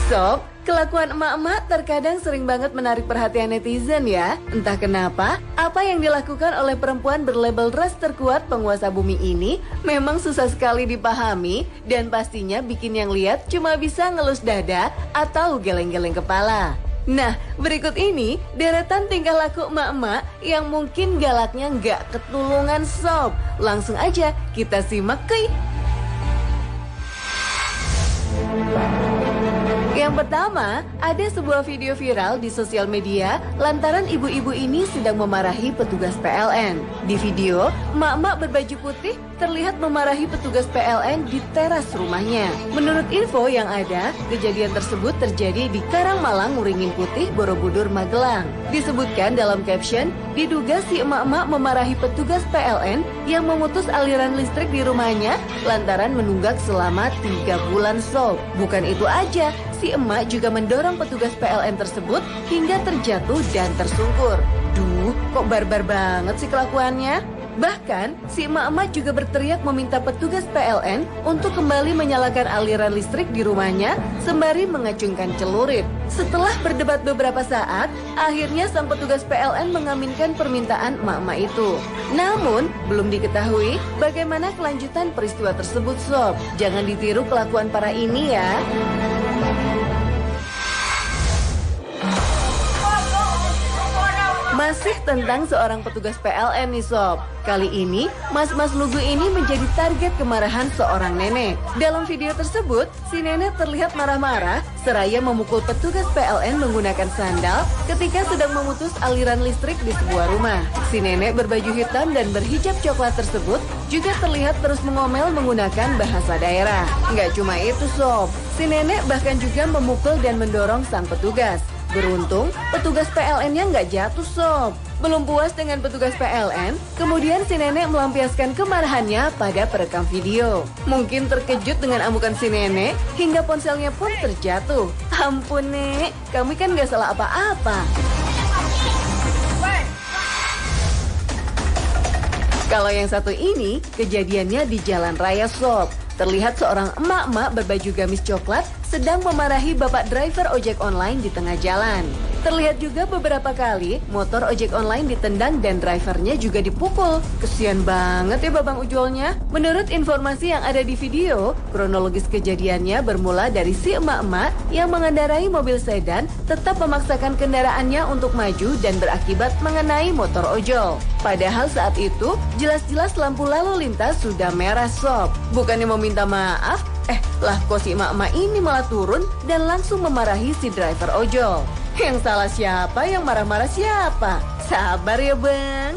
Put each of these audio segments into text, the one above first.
Sob, kelakuan emak-emak terkadang sering banget menarik perhatian netizen ya. Entah kenapa, apa yang dilakukan oleh perempuan berlabel ras terkuat penguasa bumi ini memang susah sekali dipahami dan pastinya bikin yang lihat cuma bisa ngelus dada atau geleng-geleng kepala. Nah, berikut ini deretan tingkah laku emak-emak yang mungkin galaknya nggak ketulungan sob. Langsung aja kita simak kuy. Yang pertama, ada sebuah video viral di sosial media lantaran ibu-ibu ini sedang memarahi petugas PLN. Di video, emak-emak berbaju putih terlihat memarahi petugas PLN di teras rumahnya. Menurut info yang ada, kejadian tersebut terjadi di Karangmalang, Nguringin Putih, Borobudur, Magelang. Disebutkan dalam caption, diduga si emak-emak memarahi petugas PLN yang memutus aliran listrik di rumahnya lantaran menunggak selama 3 bulan sob. Bukan itu aja, si emak juga mendorong petugas PLN tersebut hingga terjatuh dan tersungkur. Duh, kok barbar banget sih kelakuannya? Bahkan, si emak-emak juga berteriak meminta petugas PLN untuk kembali menyalakan aliran listrik di rumahnya sembari mengacungkan celurit. Setelah berdebat beberapa saat, akhirnya sang petugas PLN mengaminkan permintaan emak-emak itu. Namun, belum diketahui bagaimana kelanjutan peristiwa tersebut sob. Jangan ditiru kelakuan para ini ya. Masih tentang seorang petugas PLN nih sob. Kali ini, mas-mas lugu ini menjadi target kemarahan seorang nenek. Dalam video tersebut, si nenek terlihat marah-marah seraya memukul petugas PLN menggunakan sandal ketika sedang memutus aliran listrik di sebuah rumah. Si nenek berbaju hitam dan berhijab coklat tersebut juga terlihat terus mengomel menggunakan bahasa daerah. Nggak cuma itu sob, si nenek bahkan juga memukul dan mendorong sang petugas. Beruntung, petugas PLN-nya nggak jatuh sob. Belum puas dengan petugas PLN, kemudian si nenek melampiaskan kemarahannya pada perekam video. Mungkin terkejut dengan amukan si nenek, hingga ponselnya pun terjatuh. Ampun nek, kami kan nggak salah apa-apa. Kalau yang satu ini, kejadiannya di jalan raya sob. Terlihat seorang emak-emak berbaju gamis coklat sedang memarahi bapak driver ojek online di tengah jalan. Terlihat juga beberapa kali motor ojek online ditendang dan drivernya juga dipukul. Kesian banget ya babang ujolnya. Menurut informasi yang ada di video, kronologis kejadiannya bermula dari si emak-emak yang mengendarai mobil sedan tetap memaksakan kendaraannya untuk maju dan berakibat mengenai motor ojol. Padahal saat itu jelas-jelas lampu lalu lintas sudah merah sob. Bukannya meminta maaf, lah kok si emak-emak ini malah turun dan langsung memarahi si driver ojol. Yang salah siapa, yang marah-marah siapa? Sabar ya bang.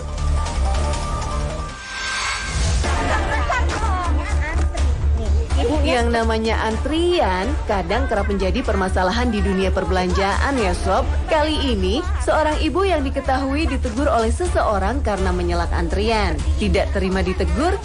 Yang namanya antrian kadang kerap menjadi permasalahan di dunia perbelanjaan ya sob. Kali ini, seorang ibu yang diketahui ditegur oleh seseorang karena menyelak antrian. Tidak terima ditegur,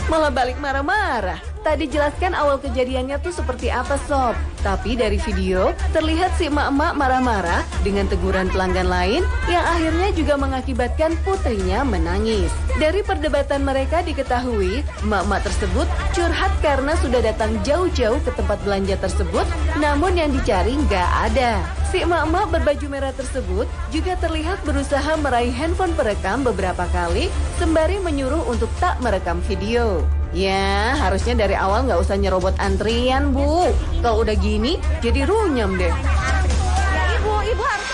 malah balik marah-marah. Tak dijelaskan awal kejadiannya tuh seperti apa sob. Tapi dari video, terlihat si emak-emak marah-marah dengan teguran pelanggan lain yang akhirnya juga mengakibatkan putrinya menangis. Dari perdebatan mereka diketahui, emak-emak tersebut curhat karena sudah datang jauh-jauh ke tempat belanja tersebut, namun yang dicari nggak ada. Si emak-emak berbaju merah tersebut juga terlihat berusaha meraih handphone perekam beberapa kali, sembari menyuruh untuk tak merekam video. Ya, harusnya dari awal nggak usah nyerobot antrian, Bu. Kalau udah gini, jadi runyam deh. Ya, ibu harus...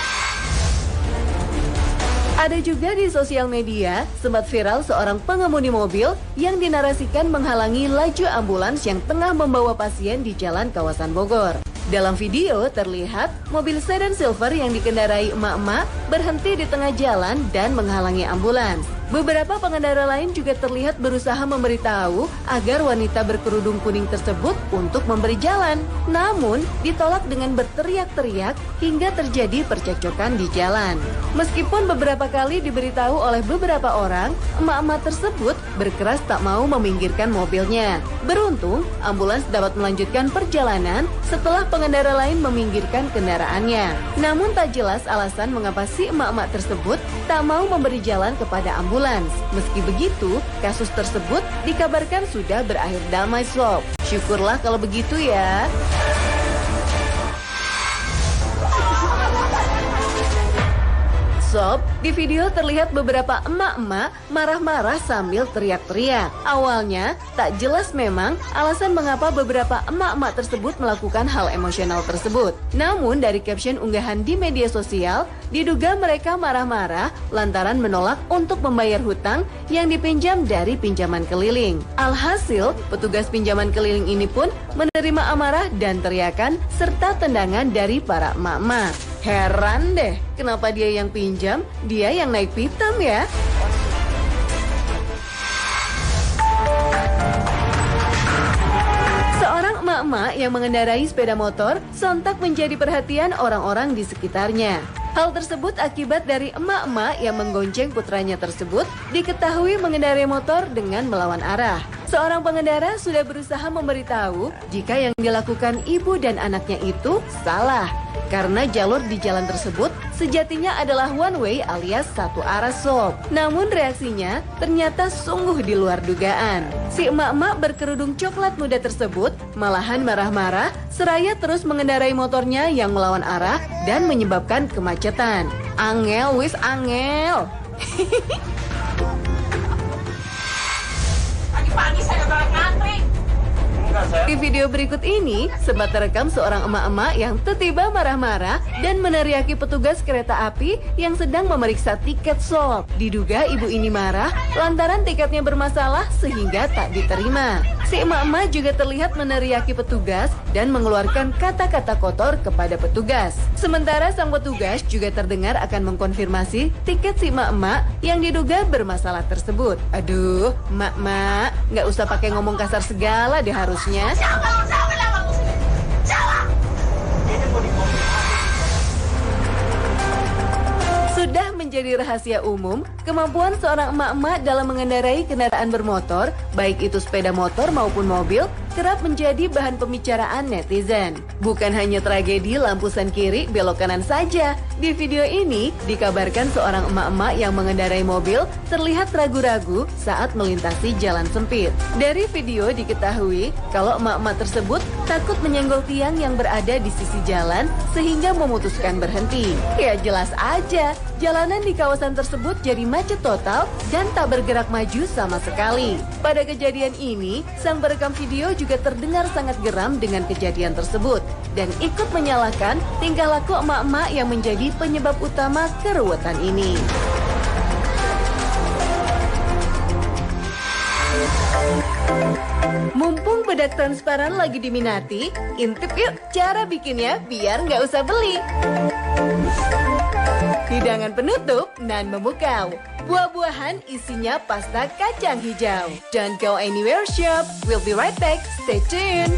Ada juga di sosial media, sempat viral seorang pengemudi mobil yang dinarasikan menghalangi laju ambulans yang tengah membawa pasien di jalan kawasan Bogor. Dalam video terlihat mobil sedan silver yang dikendarai emak-emak berhenti di tengah jalan dan menghalangi ambulans. Beberapa pengendara lain juga terlihat berusaha memberitahu agar wanita berkerudung kuning tersebut untuk memberi jalan. Namun, ditolak dengan berteriak-teriak hingga terjadi percekcokan di jalan. Meskipun beberapa kali diberitahu oleh beberapa orang, emak-emak tersebut berkeras tak mau meminggirkan mobilnya. Beruntung, ambulans dapat melanjutkan perjalanan setelah pengendara lain meminggirkan kendaraannya. Namun tak jelas alasan mengapa si emak-emak tersebut tak mau memberi jalan kepada ambulans. Meski begitu, kasus tersebut dikabarkan sudah berakhir damai sob. Syukurlah kalau begitu ya. Sob, di video terlihat beberapa emak-emak marah-marah sambil teriak-teriak. Awalnya, tak jelas memang alasan mengapa beberapa emak-emak tersebut melakukan hal emosional tersebut. Namun dari caption unggahan di media sosial, diduga mereka marah-marah lantaran menolak untuk membayar hutang yang dipinjam dari pinjaman keliling. Alhasil, petugas pinjaman keliling ini pun menerima amarah dan teriakan serta tendangan dari para emak-emak. Heran deh, kenapa dia yang pinjam, dia yang naik pitam ya? Seorang emak-emak yang mengendarai sepeda motor sontak menjadi perhatian orang-orang di sekitarnya. Hal tersebut akibat dari emak-emak yang menggonceng putranya tersebut diketahui mengendarai motor dengan melawan arah. Seorang pengendara sudah berusaha memberitahu jika yang dilakukan ibu dan anaknya itu salah. Karena jalur di jalan tersebut sejatinya adalah one way alias satu arah sob. Namun reaksinya ternyata sungguh di luar dugaan. Si emak-emak berkerudung coklat muda tersebut malahan marah-marah seraya terus mengendarai motornya yang melawan arah dan menyebabkan kemacetan. Angel wis angel. Pagi-pagi saya udah ngantri. Di video berikut ini, sempat terekam seorang emak-emak yang tiba-tiba marah-marah dan meneriaki petugas kereta api yang sedang memeriksa tiket sob. Diduga ibu ini marah lantaran tiketnya bermasalah sehingga tak diterima. Si emak-emak juga terlihat meneriaki petugas dan mengeluarkan kata-kata kotor kepada petugas. Sementara sang petugas juga terdengar akan mengkonfirmasi tiket si emak-emak yang diduga bermasalah tersebut. Aduh, emak-emak, nggak usah pakai ngomong kasar segala deh harusnya. Jawab lah waktu sini. Jawab. Sudah menjadi rahasia umum, kemampuan seorang emak-emak dalam mengendarai kendaraan bermotor, baik itu sepeda motor maupun mobil, kerap menjadi bahan pembicaraan netizen. Bukan hanya tragedi lampu sen kiri belok kanan saja. Di video ini dikabarkan seorang emak-emak yang mengendarai mobil terlihat ragu-ragu saat melintasi jalan sempit. Dari video diketahui kalau emak-emak tersebut takut menyenggol tiang yang berada di sisi jalan sehingga memutuskan berhenti. Ya jelas aja, jalanan di kawasan tersebut jadi macet total dan tak bergerak maju sama sekali. Pada kejadian ini, sang perekam video juga terdengar sangat geram dengan kejadian tersebut dan ikut menyalahkan tingkah laku emak-emak yang menjadi penyebab utama keruwetan ini. Mumpung bedak transparan lagi diminati, intip yuk cara bikinnya biar nggak usah beli. Hidangan penutup nan memukau. Buah-buahan isinya pasta kacang hijau. Don't go anywhere shop. We'll be right back. Stay tuned.